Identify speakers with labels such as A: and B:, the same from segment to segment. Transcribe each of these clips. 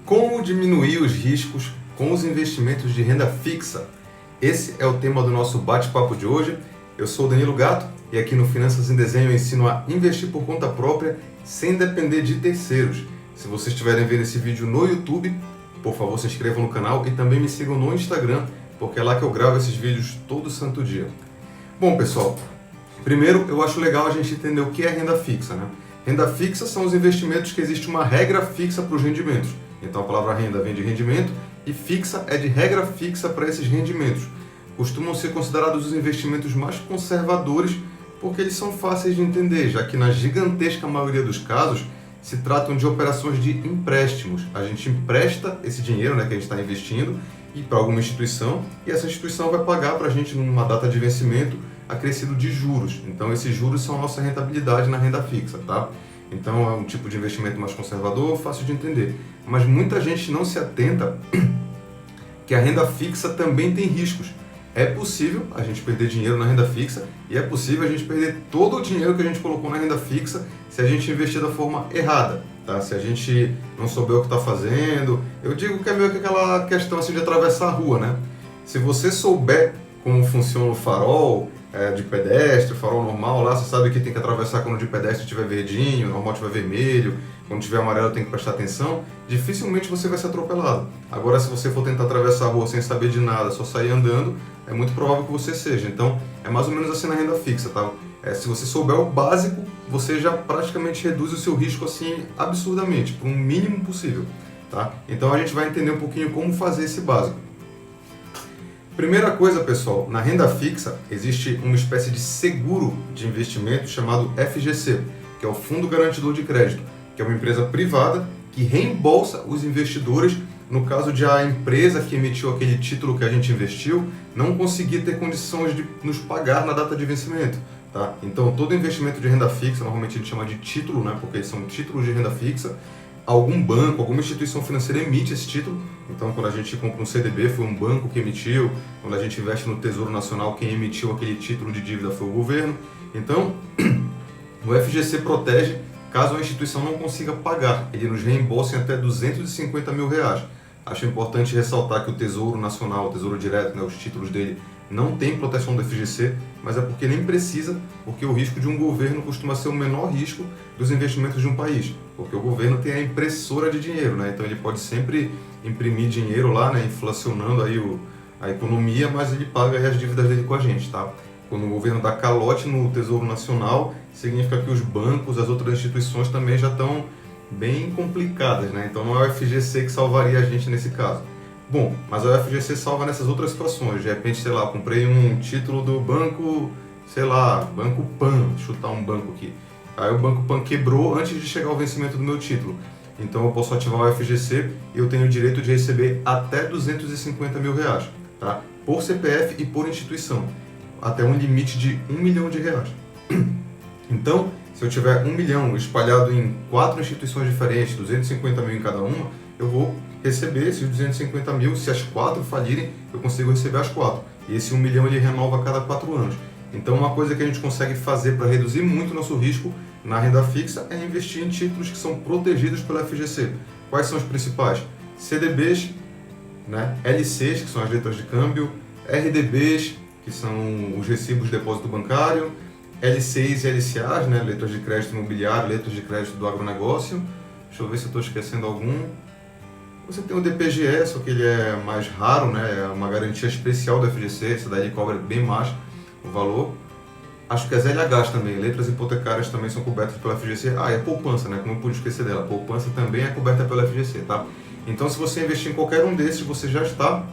A: Como diminuir os riscos com os investimentos de renda fixa? Esse é o tema do nosso bate-papo de hoje. Eu sou o Danilo Gatto e aqui no Finanças em Desenho eu ensino a investir por conta própria sem depender de terceiros. Se vocês estiverem vendo esse vídeo no YouTube, por favor se inscrevam no canal e também me sigam no Instagram, porque é lá que eu gravo esses vídeos todo santo dia. Bom pessoal, primeiro eu acho legal a gente entender o que é renda fixa, né? Renda fixa são os investimentos que existe uma regra fixa para os rendimentos. Então a palavra renda vem de rendimento e fixa é de regra fixa para esses rendimentos. Costumam ser considerados os investimentos mais conservadores porque eles são fáceis de entender, já que na gigantesca maioria dos casos se tratam de operações de empréstimos. A gente empresta esse dinheiro, que a gente está investindo e para alguma instituição e essa instituição vai pagar para a gente numa data de vencimento acrescido de juros. Então esses juros são a nossa rentabilidade na renda fixa, tá? Então é um tipo de investimento mais conservador, fácil de entender. Mas muita gente não se atenta que a renda fixa também tem riscos. É possível a gente perder dinheiro na renda fixa e é possível a gente perder todo o dinheiro que a gente colocou na renda fixa se a gente investir da forma errada, tá? Se a gente não souber o que está fazendo. Eu digo que é meio que aquela questão assim de atravessar a rua, né? Se você souber como funciona o farol de pedestre, farol normal, lá você sabe que tem que atravessar quando de pedestre estiver verdinho, normal estiver vermelho, quando tiver amarelo tem que prestar atenção, dificilmente você vai ser atropelado. Agora, se você for tentar atravessar a rua sem saber de nada, só sair andando, é muito provável que você seja. Então, é mais ou menos assim na renda fixa, tá? Se você souber o básico, você já praticamente reduz o seu risco assim absurdamente, para um mínimo possível, tá? Então, a gente vai entender um pouquinho como fazer esse básico. Primeira coisa, pessoal, na renda fixa existe uma espécie de seguro de investimento chamado FGC, que é o Fundo Garantidor de Crédito, que é uma empresa privada que reembolsa os investidores no caso de a empresa que emitiu aquele título que a gente investiu não conseguir ter condições de nos pagar na data de vencimento, tá? Então, todo investimento de renda fixa, normalmente a gente chama de título, né, porque eles são títulos de renda fixa. Algum banco, alguma instituição financeira emite esse título. Então, quando a gente compra um CDB, foi um banco que emitiu. Quando a gente investe no Tesouro Nacional, quem emitiu aquele título de dívida foi o governo. Então, o FGC protege caso a instituição não consiga pagar. Ele nos reembolsa em até R$250 mil. Acho importante ressaltar que o Tesouro Nacional, o Tesouro Direto, os títulos dele, não tem proteção do FGC, mas é porque nem precisa, porque o risco de um governo costuma ser o menor risco dos investimentos de um país, porque o governo tem a impressora de dinheiro, né? Então ele pode sempre imprimir dinheiro lá, né? Inflacionando aí a economia, mas ele paga aí as dívidas dele com a gente, tá? Quando o governo dá calote no Tesouro Nacional, significa que os bancos, as outras instituições também já estão bem complicadas, né? Então não é o FGC que salvaria a gente nesse caso. Bom, mas a FGC salva nessas outras situações. De repente, sei lá, comprei um título do banco, sei lá, Banco Pan, chutar um banco aqui. Aí o Banco Pan quebrou antes de chegar ao vencimento do meu título. Então eu posso ativar o FGC e eu tenho o direito de receber até R$250 mil, tá? Por CPF e por instituição, até um limite de R$1 milhão. Então, se eu tiver 1 milhão espalhado em 4 instituições diferentes, 250 mil em cada uma, eu vou receber esses 250 mil. Se as 4 falirem, eu consigo receber as 4. E esse 1 milhão ele renova a cada 4 anos. Então, uma coisa que a gente consegue fazer para reduzir muito o nosso risco na renda fixa é investir em títulos que são protegidos pela FGC. Quais são os principais? CDBs, né? LCs, que são as letras de câmbio, RDBs, que são os recibos de depósito bancário, LCs e LCAs, né? Letras de crédito imobiliário, letras de crédito do agronegócio. Deixa eu ver se eu estou esquecendo algum. Você tem o DPGE, só que ele é mais raro, né? É uma garantia especial do FGC, essa daí ele cobra bem mais o valor. Acho que as LHs também, letras hipotecárias também são cobertas pela FGC. Ah, e a poupança, né? Como eu pude esquecer dela, a poupança também é coberta pela FGC, tá? Então, se você investir em qualquer um desses, você já está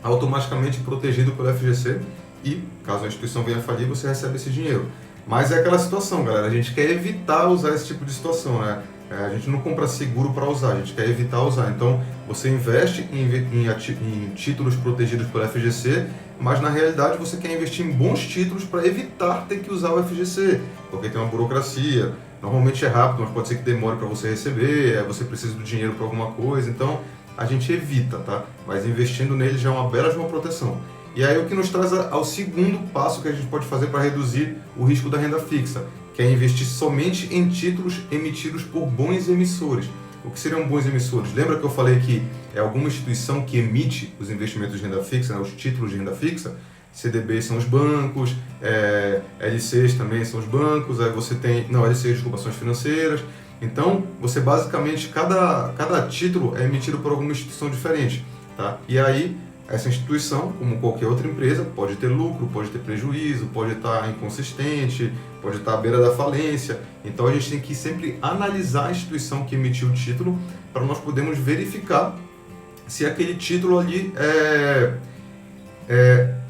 A: automaticamente protegido pela FGC e, caso a instituição venha a falir, você recebe esse dinheiro. Mas é aquela situação, galera, a gente quer evitar usar esse tipo de situação, né? A gente não compra seguro para usar, a gente quer evitar usar. Então, você investe em títulos protegidos pela FGC, mas na realidade você quer investir em bons títulos para evitar ter que usar o FGC, porque tem uma burocracia. Normalmente é rápido, mas pode ser que demore para você receber, você precisa do dinheiro para alguma coisa. Então, a gente evita, tá? Mas investindo nele já é uma bela de uma proteção. E aí o que nos traz ao segundo passo que a gente pode fazer para reduzir o risco da renda fixa, que é investir somente em títulos emitidos por bons emissores. o que seriam bons emissores? Lembra que eu falei que é alguma instituição que emite os investimentos de renda fixa, né, os títulos de renda fixa? CDBs são os bancos, LCs também são os bancos, aí você tem... Não, LCs, desculpa, são as financeiras. Então, você basicamente, cada título é emitido por alguma instituição diferente, tá? E aí, essa instituição, como qualquer outra empresa, pode ter lucro, pode ter prejuízo, pode estar inconsistente, pode estar à beira da falência. Então, a gente tem que sempre analisar a instituição que emitiu o título para nós podermos verificar se aquele título ali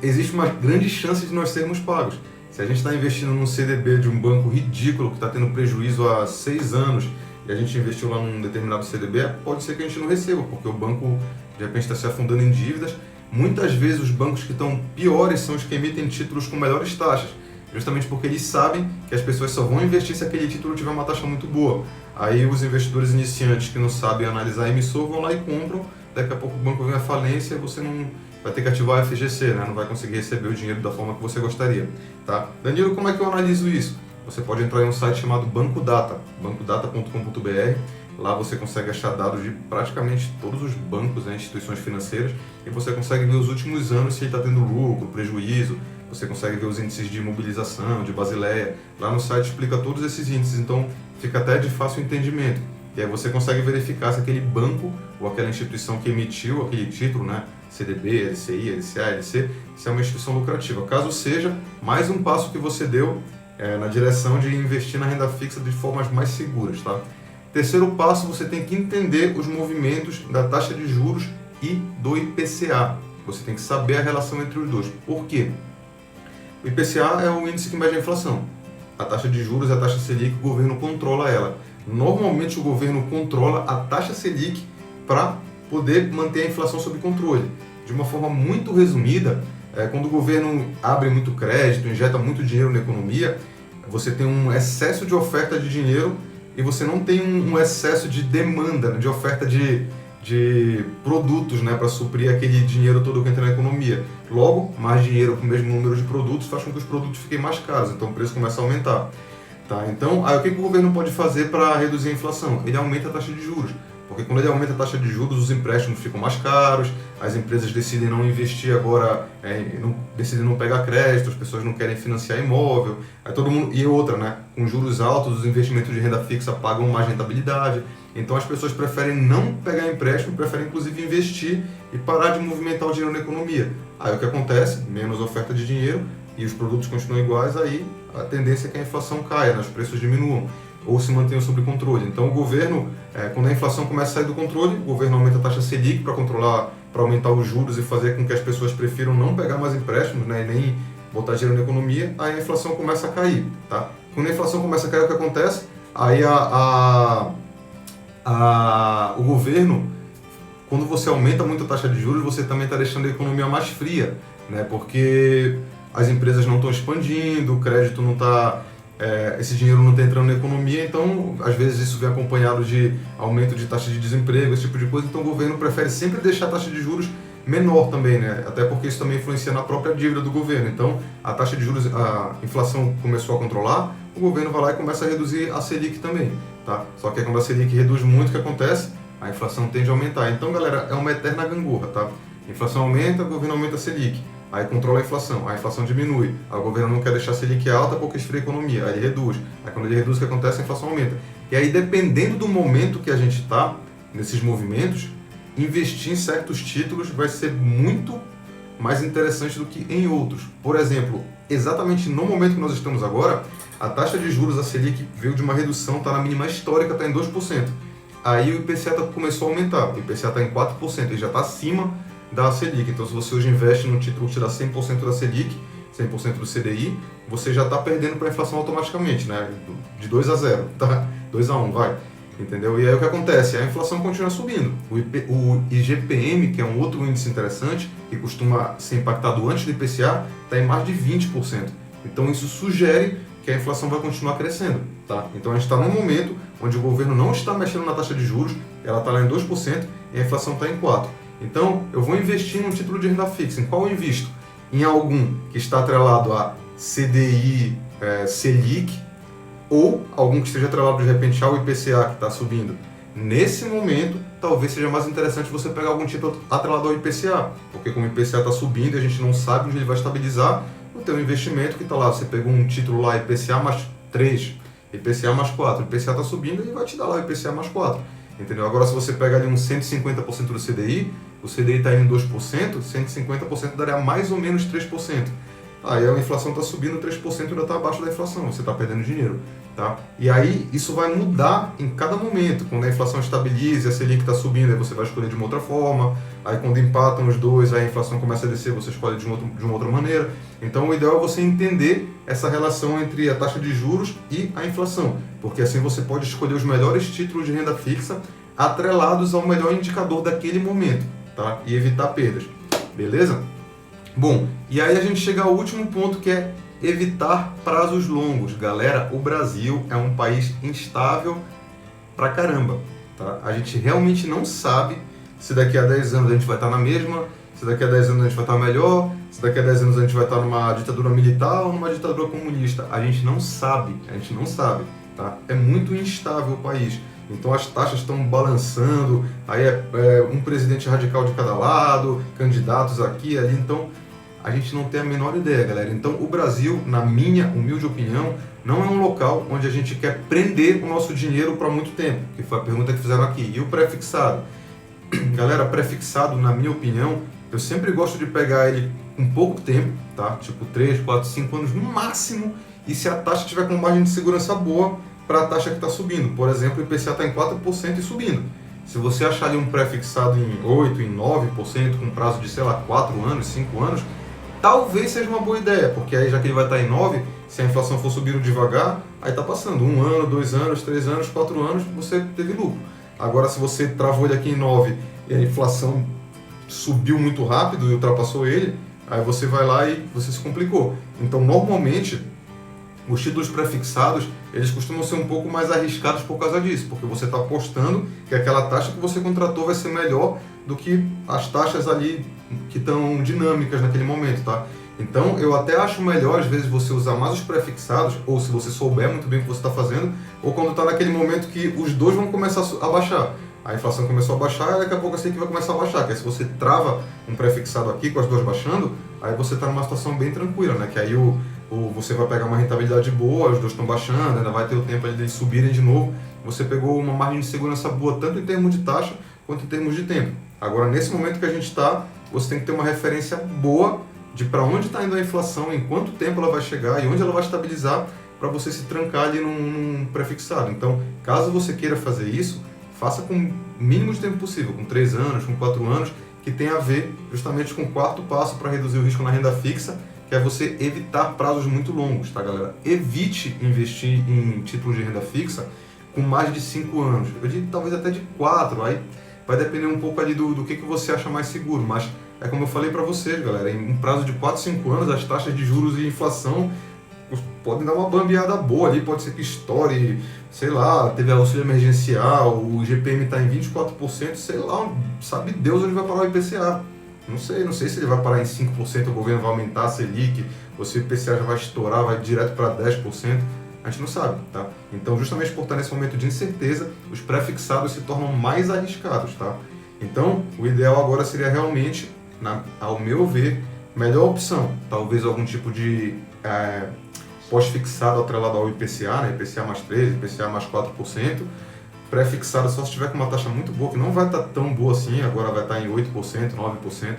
A: existe uma grande chance de nós sermos pagos. Se a gente está investindo num CDB de um banco ridículo que está tendo prejuízo há 6 anos e a gente investiu lá num determinado CDB, pode ser que a gente não receba, porque o banco de repente está se afundando em dívidas. Muitas vezes os bancos que estão piores são os que emitem títulos com melhores taxas, justamente porque eles sabem que as pessoas só vão investir se aquele título tiver uma taxa muito boa. Aí os investidores iniciantes que não sabem analisar emissor vão lá e compram, daqui a pouco o banco vem à falência e você não vai ter que ativar a FGC, né? Não vai conseguir receber o dinheiro da forma que você gostaria. Tá? Danilo, como é que eu analiso isso? Você pode entrar em um site chamado Banco Data, bancodata.com.br. Lá você consegue achar dados de praticamente todos os bancos, né, instituições financeiras, e você consegue ver os últimos anos se ele está tendo lucro, prejuízo, você consegue ver os índices de imobilização, de Basileia. Lá no site explica todos esses índices, então fica até de fácil entendimento. E aí você consegue verificar se aquele banco ou aquela instituição que emitiu aquele título, né, CDB, LCI, LCA, LC, se é uma instituição lucrativa. Caso seja, mais um passo que você deu na direção de investir na renda fixa de formas mais seguras, tá? Terceiro passo, você tem que entender os movimentos da taxa de juros e do IPCA. Você tem que saber a relação entre os dois. Por quê? O IPCA é o índice que mede a inflação. A taxa de juros é a taxa Selic, o governo controla ela. Normalmente o governo controla a taxa Selic para poder manter a inflação sob controle. De uma forma muito resumida, quando o governo abre muito crédito, injeta muito dinheiro na economia, você tem um excesso de oferta de dinheiro e você não tem um excesso de demanda, de oferta de produtos, né, para suprir aquele dinheiro todo que entra na economia. Logo, mais dinheiro com o mesmo número de produtos faz com que os produtos fiquem mais caros, então o preço começa a aumentar. Tá? Então, aí, o que o governo pode fazer para reduzir a inflação? Ele aumenta a taxa de juros. Porque quando ele aumenta a taxa de juros, os empréstimos ficam mais caros, as empresas decidem não investir agora, decidem não pegar crédito, as pessoas não querem financiar imóvel, aí todo mundo, e outra, né? Com juros altos, os investimentos de renda fixa pagam mais rentabilidade, então as pessoas preferem não pegar empréstimo, preferem inclusive investir e parar de movimentar o dinheiro na economia. Aí o que acontece? Menos oferta de dinheiro e os produtos continuam iguais, aí a tendência é que a inflação caia, né? Os preços diminuam ou se mantenham sob controle. Então o governo, quando a inflação começa a sair do controle, o governo aumenta a taxa Selic para controlar, para aumentar os juros e fazer com que as pessoas prefiram não pegar mais empréstimos, né, e nem botar dinheiro na economia, aí a inflação começa a cair. Tá? Quando a inflação começa a cair, o que acontece? Aí o governo, quando você aumenta muito a taxa de juros, você também está deixando a economia mais fria, né, porque as empresas não estão expandindo, o crédito não está... esse dinheiro não está entrando na economia, então às vezes isso vem acompanhado de aumento de taxa de desemprego, esse tipo de coisa, então o governo prefere sempre deixar a taxa de juros menor também, né? Até porque isso também influencia na própria dívida do governo. Então a taxa de juros, a inflação começou a controlar, o governo vai lá e começa a reduzir a Selic também, tá? Só que quando a Selic reduz muito, o que acontece? A inflação tende a aumentar. Então, galera, é uma eterna gangorra, tá? A inflação aumenta, o governo aumenta a Selic. Aí controla a inflação diminui. Aí o governo não quer deixar a Selic alta porque esfria a economia, aí ele reduz. Aí quando ele reduz, o que acontece? A inflação aumenta. E aí, dependendo do momento que a gente está, nesses movimentos, investir em certos títulos vai ser muito mais interessante do que em outros. Por exemplo, exatamente no momento que nós estamos agora, a taxa de juros, a Selic, veio de uma redução, está na mínima histórica, está em 2%. Aí o IPCA começou a aumentar, o IPCA está em 4%, ele já está acima da Selic. Então, se você hoje investe num título que te dá 100% da Selic, 100% do CDI, você já está perdendo para a inflação automaticamente, né? De 2 a 0, tá? 2 a 1, vai. Entendeu? E aí o que acontece? A inflação continua subindo. O IGPM, que é um outro índice interessante, que costuma ser impactado antes do IPCA, está em mais de 20%. Então, isso sugere que a inflação vai continuar crescendo, tá? Então, a gente está num momento onde o governo não está mexendo na taxa de juros, ela está lá em 2% e a inflação está em 4%. Então, eu vou investir num título de renda fixa. Em qual eu invisto? Em algum que está atrelado a CDI, Selic, ou algum que esteja atrelado de repente ao IPCA que está subindo. nesse momento, talvez seja mais interessante você pegar algum título atrelado ao IPCA, porque como o IPCA está subindo e a gente não sabe onde ele vai estabilizar, o teu investimento que está lá, você pegou um título lá IPCA mais 3, IPCA mais 4, o IPCA está subindo e vai te dar lá o IPCA mais 4, entendeu? Agora se você pega ali uns 150% do CDI, o CDI está indo em 2%, 150% daria mais ou menos 3%. Aí a inflação está subindo, 3% ainda está abaixo da inflação, você está perdendo dinheiro. Tá? E aí isso vai mudar em cada momento. Quando a inflação estabiliza e a Selic está subindo, aí você vai escolher de uma outra forma. Aí quando empatam os dois, aí a inflação começa a descer, você escolhe de uma outra maneira. Então o ideal é você entender essa relação entre a taxa de juros e a inflação, porque assim você pode escolher os melhores títulos de renda fixa atrelados ao melhor indicador daquele momento, tá? E evitar perdas. Beleza? Bom, e aí a gente chega ao último ponto, que é evitar prazos longos. Galera, o Brasil é um país instável pra caramba, tá? A gente realmente não sabe se daqui a 10 anos a gente vai estar na mesma, se daqui a 10 anos a gente vai estar melhor, se daqui a 10 anos a gente vai estar numa ditadura militar ou numa ditadura comunista. A gente não sabe, tá? É muito instável o país. Então as taxas estão balançando, aí é um presidente radical de cada lado, candidatos aqui e ali, então a gente não tem a menor ideia, galera. Então o Brasil, na minha humilde opinião, não é um local onde a gente quer prender o nosso dinheiro para muito tempo, que foi a pergunta que fizeram aqui. E o pré-fixado? Galera, pré-fixado, na minha opinião, eu sempre gosto de pegar ele com pouco tempo, tá? Tipo 3, 4, 5 anos no máximo, e se a taxa tiver com margem de segurança boa para a taxa que está subindo. Por exemplo, o IPCA está em 4% e subindo. Se você achar ali um pré-fixado em 8%, em 9%, com prazo de, sei lá, 4 anos, 5 anos, talvez seja uma boa ideia, porque aí já que ele vai estar em 9%, se a inflação for subindo devagar, aí está passando 1 ano, 2 anos, 3 anos, 4 anos, você teve lucro. Agora, se você travou ele aqui em 9% e a inflação subiu muito rápido e ultrapassou ele, aí você vai lá e você se complicou. Então, normalmente, os títulos pré-fixados, eles costumam ser um pouco mais arriscados por causa disso, porque você está apostando que aquela taxa que você contratou vai ser melhor do que as taxas ali que estão dinâmicas naquele momento, tá? Então, eu até acho melhor, às vezes, você usar mais os pré-fixados, ou se você souber muito bem o que você está fazendo, ou quando está naquele momento que os dois vão começar a baixar. A inflação começou a baixar e daqui a pouco a Selic vai começar a baixar, que aí se você trava um pré-fixado aqui com as duas baixando, aí você está numa situação bem tranquila, né? Que aí você vai pegar uma rentabilidade boa, os dois estão baixando, ainda vai ter o tempo ali de subirem de novo, você pegou uma margem de segurança boa, tanto em termos de taxa, quanto em termos de tempo. Agora, nesse momento que a gente está, você tem que ter uma referência boa de para onde está indo a inflação, em quanto tempo ela vai chegar e onde ela vai estabilizar, para você se trancar ali num pré-fixado. Então, caso você queira fazer isso, faça com o mínimo de tempo possível, com 3 anos, com 4 anos, que tem a ver justamente com o quarto passo para reduzir o risco na renda fixa, que é você evitar prazos muito longos, tá, galera? Evite investir em títulos de renda fixa com mais de 5 anos. Eu digo talvez até de 4, aí vai depender um pouco ali do que você acha mais seguro, mas é como eu falei para vocês, galera, em um prazo de 4, 5 anos, as taxas de juros e inflação podem dar uma bambeada boa ali, pode ser que estoure, sei lá, teve auxílio emergencial, o GPM está em 24%, sei lá, sabe Deus onde vai parar o IPCA. Não sei se ele vai parar em 5%, o governo vai aumentar a Selic, ou se o IPCA já vai estourar, vai direto para 10%, a gente não sabe, tá? Então, justamente por estar nesse momento de incerteza, os pré-fixados se tornam mais arriscados, tá? Então, o ideal agora seria realmente, ao meu ver, melhor opção, talvez algum tipo de pós-fixado atrelado ao IPCA, né? IPCA mais 13%, IPCA mais 4%, pré-fixado só se tiver com uma taxa muito boa, que não vai estar tão boa assim, agora vai estar em 8%, 9%,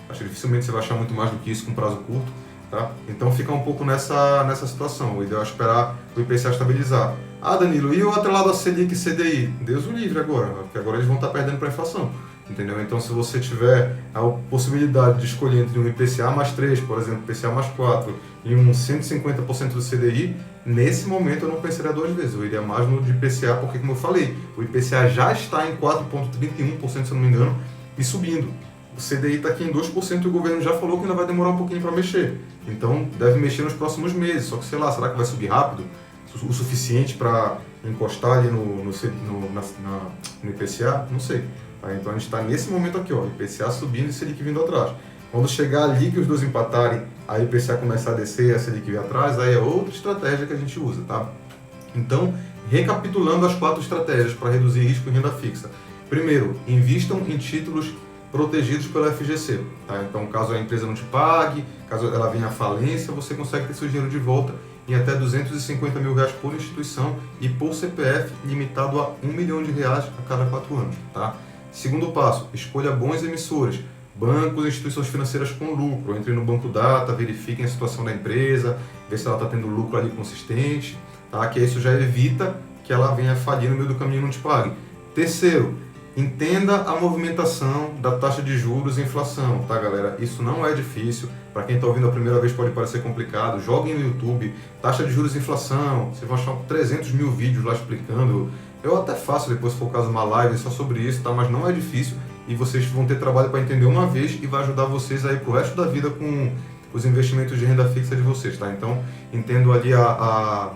A: acho que dificilmente você vai achar muito mais do que isso com prazo curto, tá? Então fica um pouco nessa situação, o ideal é esperar o IPCA estabilizar. Ah, Danilo, e o atrelado a Selic e CDI? Deus o livre agora, porque agora eles vão estar perdendo para a inflação, entendeu? Então se você tiver a possibilidade de escolher entre um IPCA mais 3, por exemplo, IPCA mais 4 e um 150% do CDI, nesse momento eu não pensaria 2 vezes, eu iria mais no de IPCA, porque como eu falei, o IPCA já está em 4,31%, se eu não me engano, e subindo. O CDI está aqui em 2% e o governo já falou que ainda vai demorar um pouquinho para mexer. Então deve mexer nos próximos meses, só que sei lá, será que vai subir rápido? O suficiente para encostar ali no IPCA? Não sei. Tá? Então a gente está nesse momento aqui, ó, IPCA subindo e Selic vindo atrás. Quando chegar ali que os dois empatarem, a IPCA começar a descer e a Selic vir atrás, aí é outra estratégia que a gente usa, tá? Então, recapitulando as 4 estratégias para reduzir risco em renda fixa. Primeiro, invistam em títulos protegidos pela FGC. Tá? Então, caso a empresa não te pague, caso ela venha à falência, você consegue ter seu dinheiro de volta em até R$250 mil por instituição e por CPF, limitado a R$1 milhão a cada 4 anos. Tá? Segundo passo, escolha bons emissores, bancos e instituições financeiras com lucro. Entre no Banco Data, verifiquem a situação da empresa, ver se ela está tendo lucro ali consistente, tá? Que isso já evita que ela venha falir no meio do caminho e não te pague. Terceiro, entenda a movimentação da taxa de juros e inflação, tá, galera? Isso não é difícil. Para quem está ouvindo a primeira vez pode parecer complicado. Joguem no YouTube, taxa de juros e inflação. Vocês vão achar 300 mil vídeos lá explicando. Eu até faço depois, se for o caso, uma live só sobre isso, tá? Mas não é difícil e vocês vão ter trabalho para entender uma vez e vai ajudar vocês aí pro resto da vida com os investimentos de renda fixa de vocês, tá? Então, entendo ali a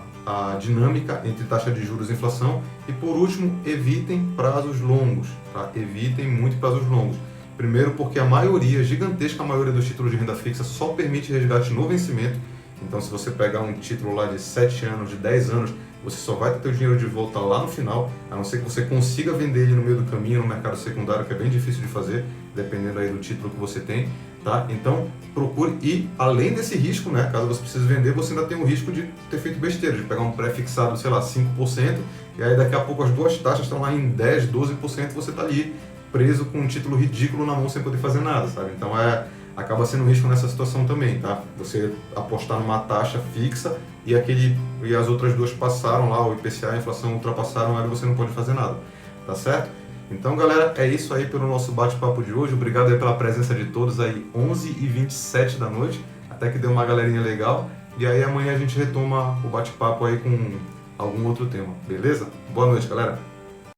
A: dinâmica entre taxa de juros e inflação. E por último, evitem prazos longos, tá? Evitem muito prazos longos. Primeiro porque a maioria, gigantesca maioria dos títulos de renda fixa só permite resgate no vencimento. Então se você pegar um título lá de 7 anos, de 10 anos, você só vai ter seu dinheiro de volta lá no final, a não ser que você consiga vender ele no meio do caminho no mercado secundário, que é bem difícil de fazer, dependendo aí do título que você tem, tá? Então procure, e além desse risco, né, caso você precise vender, você ainda tem o risco de ter feito besteira, de pegar um pré-fixado, sei lá, 5%, e aí daqui a pouco as duas taxas estão lá em 10%, 12%, você está ali preso com um título ridículo na mão sem poder fazer nada, sabe? Então acaba sendo um risco nessa situação também, tá? Você apostar numa taxa fixa e as outras duas passaram lá, o IPCA, a inflação ultrapassaram, aí você não pode fazer nada, tá certo? Então, galera, é isso aí pelo nosso bate-papo de hoje. Obrigado aí pela presença de todos aí, 11h27 da noite, até que deu uma galerinha legal. E aí amanhã a gente retoma o bate-papo aí com algum outro tema, beleza? Boa noite, galera!